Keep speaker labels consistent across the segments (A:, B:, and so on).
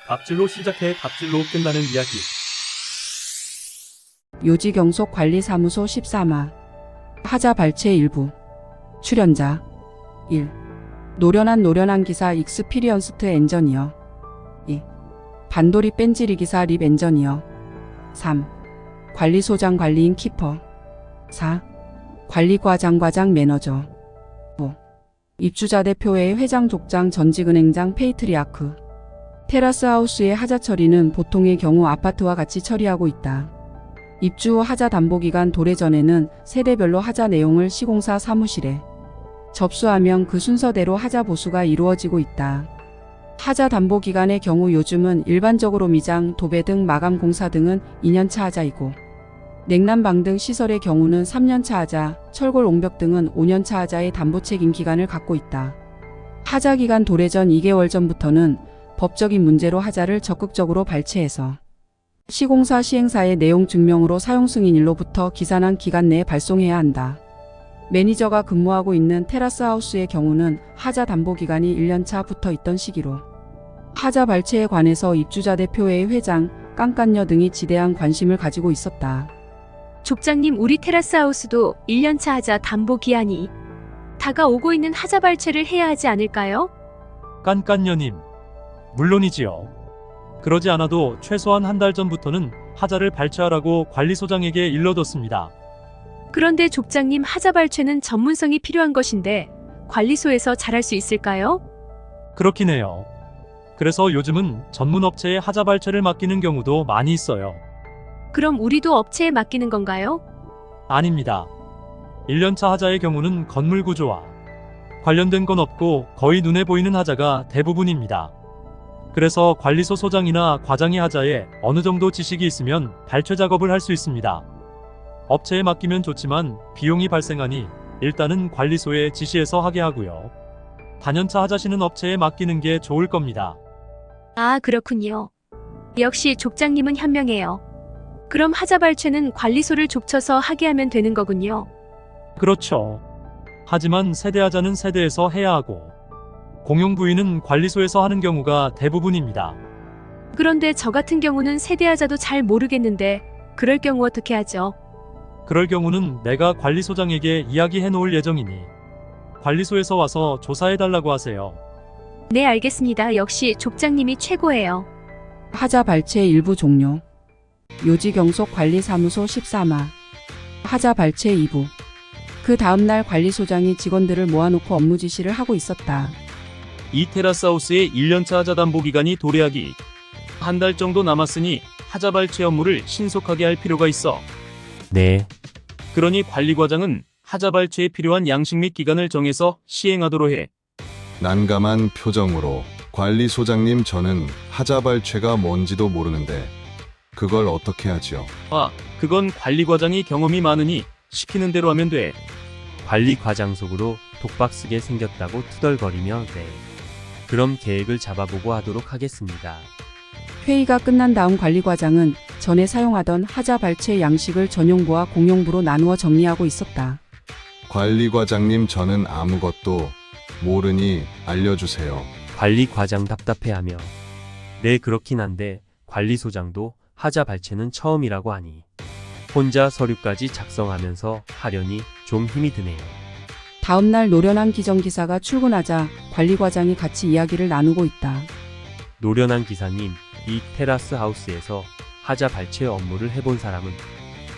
A: 갑질로 시작해 갑질로 끝나는 이야기.
B: 요지경속관리사무소 13화 하자 발췌 일부. 출연자 1. 노련한 기사 익스피리언스트 엔저니어. 2. 반도리 뺀지리 기사 립 엔저니어. 3. 관리소장 관리인 키퍼. 4. 관리과장 매너저. 5. 입주자 대표회 회장 족장 전직은행장 페이트리아크. 테라스 하우스의 하자 처리는 보통의 경우 아파트와 같이 처리하고 있다. 입주 후 하자 담보기간 도래 전에는 세대별로 하자 내용을 시공사 사무실에 접수하면 그 순서대로 하자 보수가 이루어지고 있다. 하자 담보기간의 경우 요즘은 일반적으로 미장, 도배 등 마감 공사 등은 2년차 하자이고 냉난방 등 시설의 경우는 3년차 하자, 철골 옹벽 등은 5년차 하자의 담보 책임 기간을 갖고 있다. 하자 기간 도래 전 2개월 전부터는 법적인 문제로 하자를 적극적으로 발췌해서 시공사 시행사의 내용 증명으로 사용 승인일로부터 기산한 기간 내에 발송해야 한다. 매니저가 근무하고 있는 테라스 하우스의 경우는 하자 담보 기간이 1년차 붙어 있던 시기로 하자 발췌에 관해서 입주자 대표회의 회장, 깐깐녀 등이 지대한 관심을 가지고 있었다.
C: 족장님, 우리 테라스 하우스도 1년차 하자 담보 기한이 다가오고 있는 하자 발췌를 해야 하지 않을까요?
A: 깐깐녀님, 물론이지요. 그러지 않아도 최소한 한 달 전부터는 하자를 발췌하라고 관리소장에게 일러뒀습니다.
C: 그런데 족장님, 하자 발췌는 전문성이 필요한 것인데 관리소에서 잘할 수 있을까요?
A: 그렇긴 해요. 그래서 요즘은 전문 업체에 하자 발췌를 맡기는 경우도 많이 있어요.
C: 그럼 우리도 업체에 맡기는 건가요?
A: 아닙니다. 1년차 하자의 경우는 건물 구조와 관련된 건 없고 거의 눈에 보이는 하자가 대부분입니다. 그래서 관리소 소장이나 과장이 하자에 어느 정도 지식이 있으면 발췌 작업을 할 수 있습니다. 업체에 맡기면 좋지만 비용이 발생하니 일단은 관리소에 지시해서 하게 하고요. 단연차 하자시는 업체에 맡기는 게 좋을 겁니다.
C: 아, 그렇군요. 역시 족장님은 현명해요. 그럼 하자 발췌는 관리소를 족쳐서 하게 하면 되는 거군요.
A: 그렇죠. 하지만 세대 하자는 세대에서 해야 하고 공용 부위는 관리소에서 하는 경우가 대부분입니다.
C: 그런데 저 같은 경우는 세대 하자도 잘 모르겠는데 그럴 경우 어떻게 하죠?
A: 그럴 경우는 내가 관리소장에게 이야기해 놓을 예정이니 관리소에서 와서 조사해달라고 하세요.
C: 네, 알겠습니다. 역시 족장님이 최고예요.
B: 하자 발췌 일부 종료. 요지경속관리사무소 13화 하자 발췌 2부. 그 다음날 관리소장이 직원들을 모아놓고 업무 지시를 하고 있었다.
D: 이 테라스 하우스의 1년차 하자 담보 기간이 도래하기 한 달 정도 남았으니 하자 발췌 업무를 신속하게 할 필요가 있어.
E: 네,
D: 그러니 관리과장은 하자 발췌에 필요한 양식 및 기간을 정해서 시행하도록 해.
F: 난감한 표정으로 관리소장님, 저는 하자 발췌가 뭔지도 모르는데 그걸 어떻게 하죠?
D: 그건 관리과장이 경험이 많으니 시키는 대로 하면 돼.
E: 관리 과장 속으로 독박 쓰게 생겼다고 투덜거리며 네. 그럼 계획을 잡아보고 하도록 하겠습니다.
B: 회의가 끝난 다음 관리과장은 전에 사용하던 하자 발췌 양식을 전용부와 공용부로 나누어 정리하고 있었다.
F: 관리과장님, 저는 아무것도 모르니 알려주세요.
E: 관리 과장 답답해하며 네, 그렇긴 한데 관리소장도 하자 발췌는 처음이라고 하니 혼자 서류까지 작성하면서 하려니 좀 힘이 드네요.
B: 다음날 노련한 기정기사가 출근하자 관리과장이 같이 이야기를 나누고 있다.
E: 노련한 기사님, 이 테라스 하우스에서 하자 발췌 업무를 해본 사람은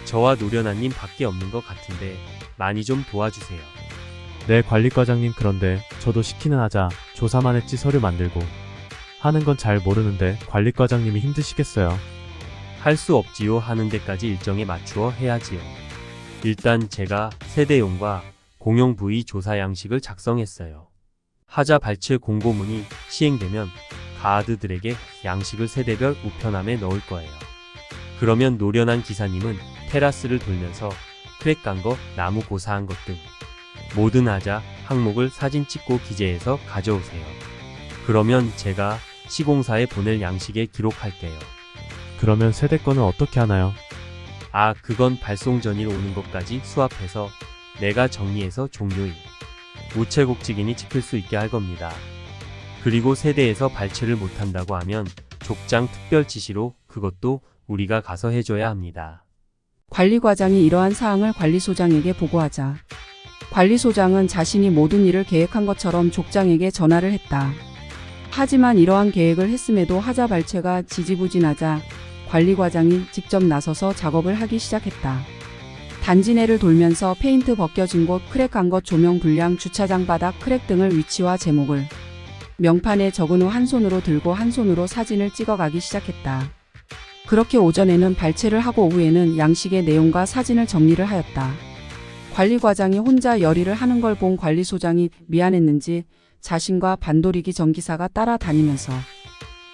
E: 저와 노련한님 밖에 없는 것 같은데 많이 좀 도와주세요.
G: 네, 관리과장님, 그런데 저도 시키는 하자 조사만 했지 서류 만들고 하는 건 잘 모르는데 관리과장님이 힘드시겠어요.
E: 할 수 없지요. 하는 데까지 일정에 맞추어 해야지요. 일단 제가 세대용과 공용 부위 조사 양식을 작성했어요. 하자 발췌 공고문이 시행되면 가드들에게 양식을 세대별 우편함에 넣을 거예요. 그러면 노련한 기사님은 테라스를 돌면서 크랙 간 거, 나무 고사한 것 등 모든 하자 항목을 사진 찍고 기재해서 가져오세요. 그러면 제가 시공사에 보낼 양식에 기록할게요.
G: 그러면 세대 거는 어떻게 하나요?
E: 아, 그건 발송 전일 오는 것까지 수합해서 내가 정리해서 종료일 우체국 직인이 지킬 수 있게 할 겁니다. 그리고 세대에서 발췌를 못한다고 하면 족장 특별 지시로 그것도 우리가 가서 해줘야 합니다.
B: 관리과장이 이러한 사항을 관리소장에게 보고하자 관리소장은 자신이 모든 일을 계획한 것처럼 족장에게 전화를 했다. 하지만 이러한 계획을 했음에도 하자 발췌가 지지부진하자 관리과장이 직접 나서서 작업을 하기 시작했다. 단지 내를 돌면서 페인트 벗겨진 곳, 크랙한 것, 조명 불량, 주차장 바닥 크랙 등을 위치와 제목을 명판에 적은 후 한 손으로 들고 한 손으로 사진을 찍어가기 시작했다. 그렇게 오전에는 발췌를 하고 오후에는 양식의 내용과 사진을 정리를 하였다. 관리과장이 혼자 열일을 하는 걸 본 관리소장이 미안했는지 자신과 반도리기 전기사가 따라다니면서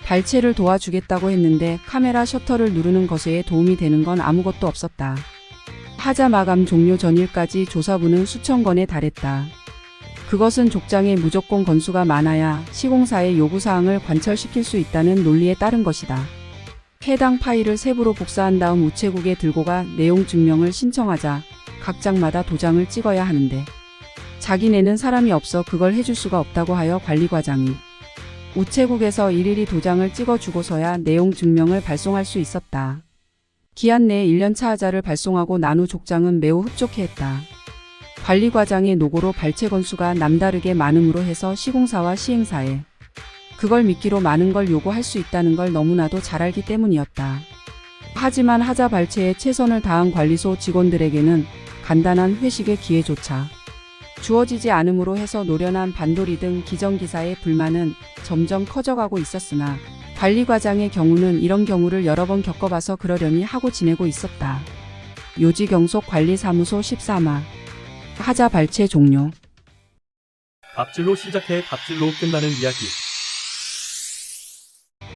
B: 발췌를 도와주겠다고 했는데 카메라 셔터를 누르는 것에 도움이 되는 건 아무것도 없었다. 하자 마감 종료 전일까지 조사부는 수천 건에 달했다. 그것은 족장에 무조건 건수가 많아야 시공사의 요구사항을 관철시킬 수 있다는 논리에 따른 것이다. 해당 파일을 세부로 복사한 다음 우체국에 들고 가 내용 증명을 신청하자 각 장마다 도장을 찍어야 하는데 자기네는 사람이 없어 그걸 해줄 수가 없다고 하여 관리과장이 우체국에서 일일이 도장을 찍어주고서야 내용 증명을 발송할 수 있었다. 기한 내에 1년차 하자를 발송하고 난 후 족장은 매우 흡족해했다. 관리과장의 노고로 발췌 건수가 남다르게 많음으로 해서 시공사와 시행사에 그걸 미끼로 많은 걸 요구할 수 있다는 걸 너무나도 잘 알기 때문이었다. 하지만 하자 발췌에 최선을 다한 관리소 직원들에게는 간단한 회식의 기회조차 주어지지 않음으로 해서 노련한 반도리 등 기정기사의 불만은 점점 커져가고 있었으나 관리과장의 경우는 이런 경우를 여러 번 겪어봐서 그러려니 하고 지내고 있었다. 요지경속 관리사무소 13화 하자 발췌 종료.
A: 갑질로 시작해 갑질로 끝나는 이야기.